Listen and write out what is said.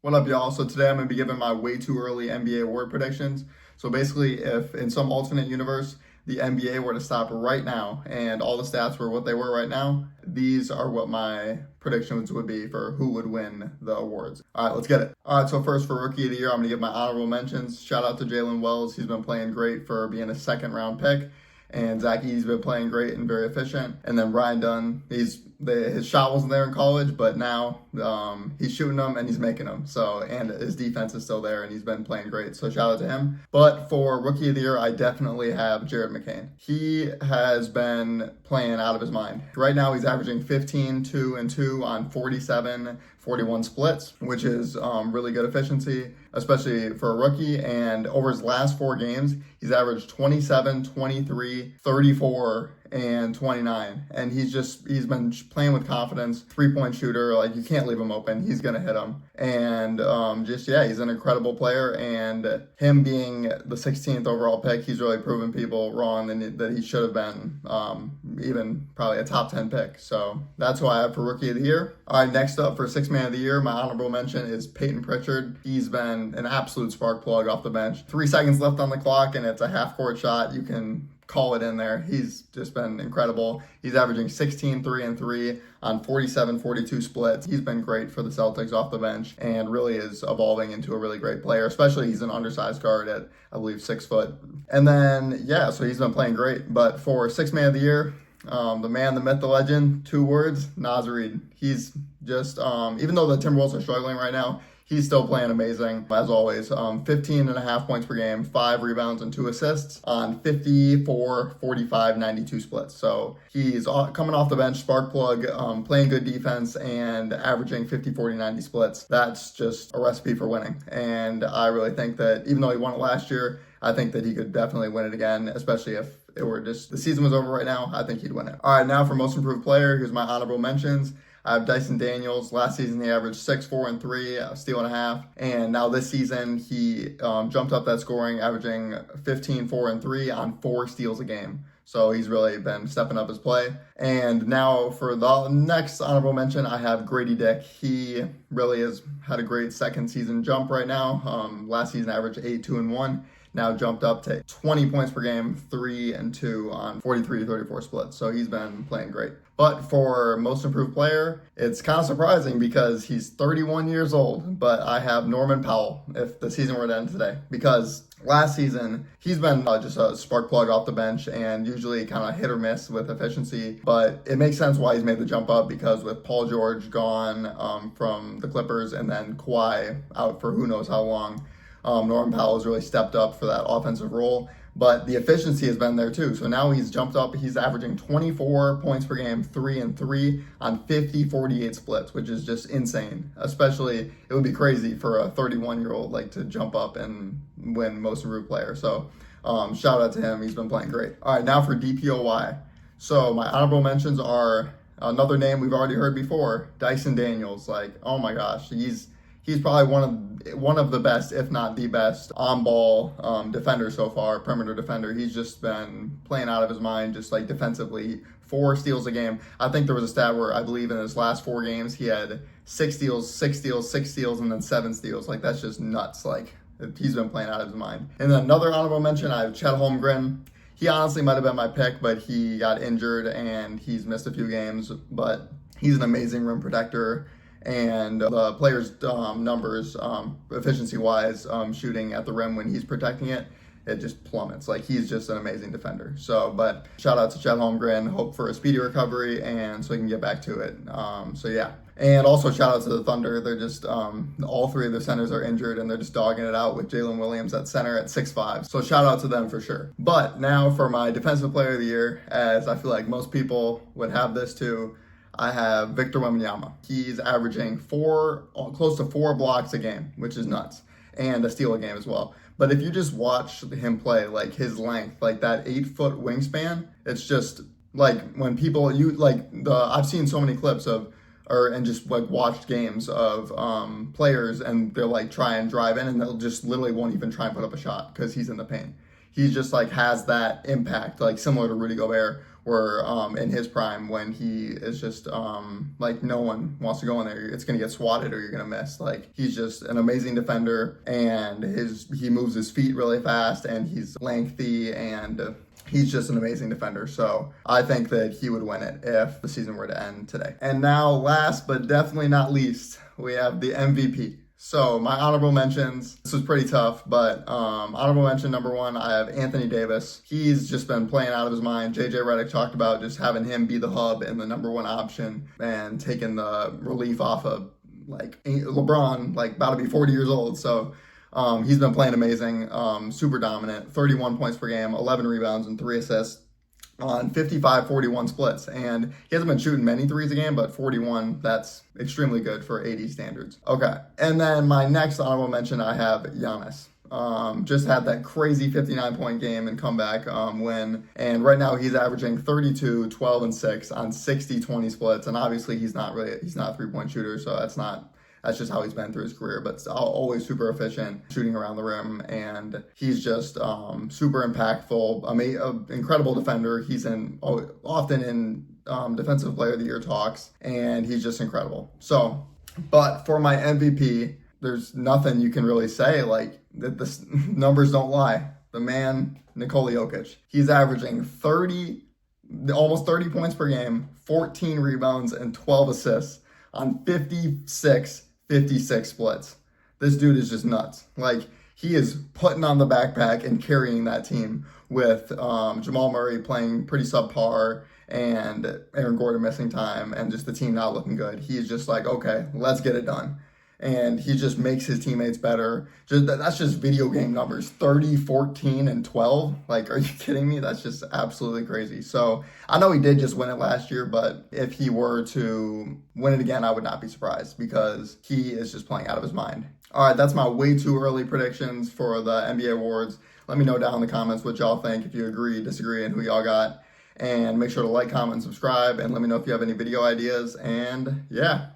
What up, y'all? So today I'm going to be giving my way too early NBA award predictions. So basically, if in some alternate universe, the NBA were to stop right now and all the stats were what they were right now, these are what my predictions would be for who would win the awards. All right, let's get it. All right, so first for Rookie of the Year, I'm going to give my honorable mentions. Shout out to Jalen Wells. He's been playing great for being a second round pick. And Zach Edey's been playing great and very efficient. And then Ryan Dunn, his shot wasn't there in college, but now he's shooting them and he's making them. So, and his defense is still there and he's been playing great. So shout out to him. But for Rookie of the Year, I definitely have Jared McCain. He has been playing out of his mind. Right now, he's averaging 15, 2, and 2 on 47, 41 splits, which is really good efficiency, especially for a rookie. And over his last 4 games, he's averaged 27, 23, 34, and 29. And he's been playing with confidence, 3-point shooter. Like, you can't leave him open. He's going to hit him. And he's an incredible player. And him being the 16th overall pick, he's really proven people wrong that he should have been even probably a top 10 pick. So that's who I have for Rookie of the Year. All right, next up for Sixth Man of the Year, my honorable mention is Peyton Pritchard. He's been an absolute spark plug off the bench. 3 seconds left on the clock, and it's a half-court shot. You can call it in there. He's just been incredible. He's averaging 16, 3, and 3 on 47, 42 splits. He's been great for the Celtics off the bench and really is evolving into a really great player, especially he's an undersized guard at, I believe, 6 foot. And then, so he's been playing great. But for Sixth Man of the Year, the man, the myth, the legend, 2 words, Naz Reid. He's just, even though the Timberwolves are struggling right now, he's still playing amazing, as always. 15.5 points per game, 5 rebounds, and 2 assists on 54, 45, 92 splits. So he's coming off the bench, spark plug, playing good defense, and averaging 50, 40, 90 splits. That's just a recipe for winning. And I really think that even though he won it last year, I think that he could definitely win it again, especially if it were just the season was over right now. I think he'd win it. All right, now for most improved player, here's my honorable mentions. I have Dyson Daniels. Last season, he averaged 6, 4, and 3, a steal and a half. And now this season, he jumped up that scoring, averaging 15, 4, and 3 on 4 steals a game. So he's really been stepping up his play. And now for the next honorable mention, I have Grady Dick. He really has had a great second season jump right now. Last season, averaged 8, 2, and 1. Now jumped up to 20 points per game, 3 and 2 on 43 to 34 splits. So he's been playing great. But for most improved player, it's kind of surprising because he's 31 years old, but I have Norman Powell if the season were to end today. Because last season, he's been just a spark plug off the bench and usually kind of hit or miss with efficiency. But it makes sense why he's made the jump up because with Paul George gone from the Clippers and then Kawhi out for who knows how long, Norman Powell has really stepped up for that offensive role, but the efficiency has been there too. So now he's jumped up. He's averaging 24 points per game, 3 and 3 on 50, 48 splits, which is just insane. Especially, it would be crazy for a 31-year-old to jump up and win most improved player. So shout out to him. He's been playing great. All right, now for DPOY. So my honorable mentions are another name we've already heard before, Dyson Daniels. Oh my gosh, he's probably one of the best, if not the best, on-ball defender so far, perimeter defender. He's just been playing out of his mind, just defensively. 4 steals a game. I think there was a stat where I believe in his last 4 games, he had 6 steals, 6 steals, 6 steals, and then 7 steals. That's just nuts. He's been playing out of his mind. And then another honorable mention, I have Chet Holmgren. He honestly might have been my pick, but he got injured and he's missed a few games. But he's an amazing rim protector. And the player's numbers, efficiency-wise, shooting at the rim when he's protecting it, it just plummets. He's just an amazing defender. So, but shout out to Chet Holmgren. Hope for a speedy recovery and so he can get back to it. And also shout out to the Thunder. They're just, all 3 of their centers are injured and they're just dogging it out with Jalen Williams at center at 6'5". So shout out to them for sure. But now for my Defensive Player of the Year, as I feel like most people would have this too, I have Victor Wembanyama. He's averaging close to 4 blocks a game, which is nuts, and a steal a game as well. But if you just watch him play, his length, that 8-foot wingspan, it's just when people I've seen so many clips and just watched games of players, and they'll try and drive in, and they'll just literally won't even try and put up a shot because he's in the paint. He just has that impact, similar to Rudy Gobert, were in his prime when he is just like no one wants to go in there. It's gonna get swatted or you're gonna miss. Like he's just an amazing defender, and he moves his feet really fast, and he's lengthy, and he's just an amazing defender. So I think that he would win it if the season were to end today. And now, last but definitely not least, we have the MVP. So my honorable mentions, this was pretty tough, but honorable mention number one, I have Anthony Davis. He's just been playing out of his mind. JJ Redick talked about just having him be the hub and the number one option and taking the relief off of like LeBron, like about to be 40 years old. So he's been playing amazing, super dominant, 31 points per game, 11 rebounds, and 3 assists on 55-41 splits. And he hasn't been shooting many threes a game, but 41, that's extremely good for 80 standards. Okay, and then my next honorable mention, I have Giannis. Just had that crazy 59-point game and comeback win. And right now he's averaging 32, 12, and 6 on 60-20 splits. And obviously he's not a three-point shooter, so that's just how he's been through his career, but always super efficient, shooting around the rim, and he's just super impactful, incredible defender. He's often in Defensive Player of the Year talks, and he's just incredible. So, but for my MVP, there's nothing you can really say, like, that the numbers don't lie. The man, Nikola Jokic, he's averaging almost 30 points per game, 14 rebounds, and 12 assists on 56 splits. This dude is just nuts. Like, he is putting on the backpack and carrying that team with Jamal Murray playing pretty subpar and Aaron Gordon missing time and just the team not looking good. He's just like, okay, let's get it done. And he just makes his teammates better. That's just video game numbers. 30, 14, and 12. Like, are you kidding me? That's just absolutely crazy. So I know he did just win it last year, but if he were to win it again, I would not be surprised because he is just playing out of his mind. All right, that's my way too early predictions for the NBA awards. Let me know down in the comments what y'all think, if you agree, disagree, and who y'all got. And make sure to like, comment, and subscribe. And let me know if you have any video ideas. And yeah.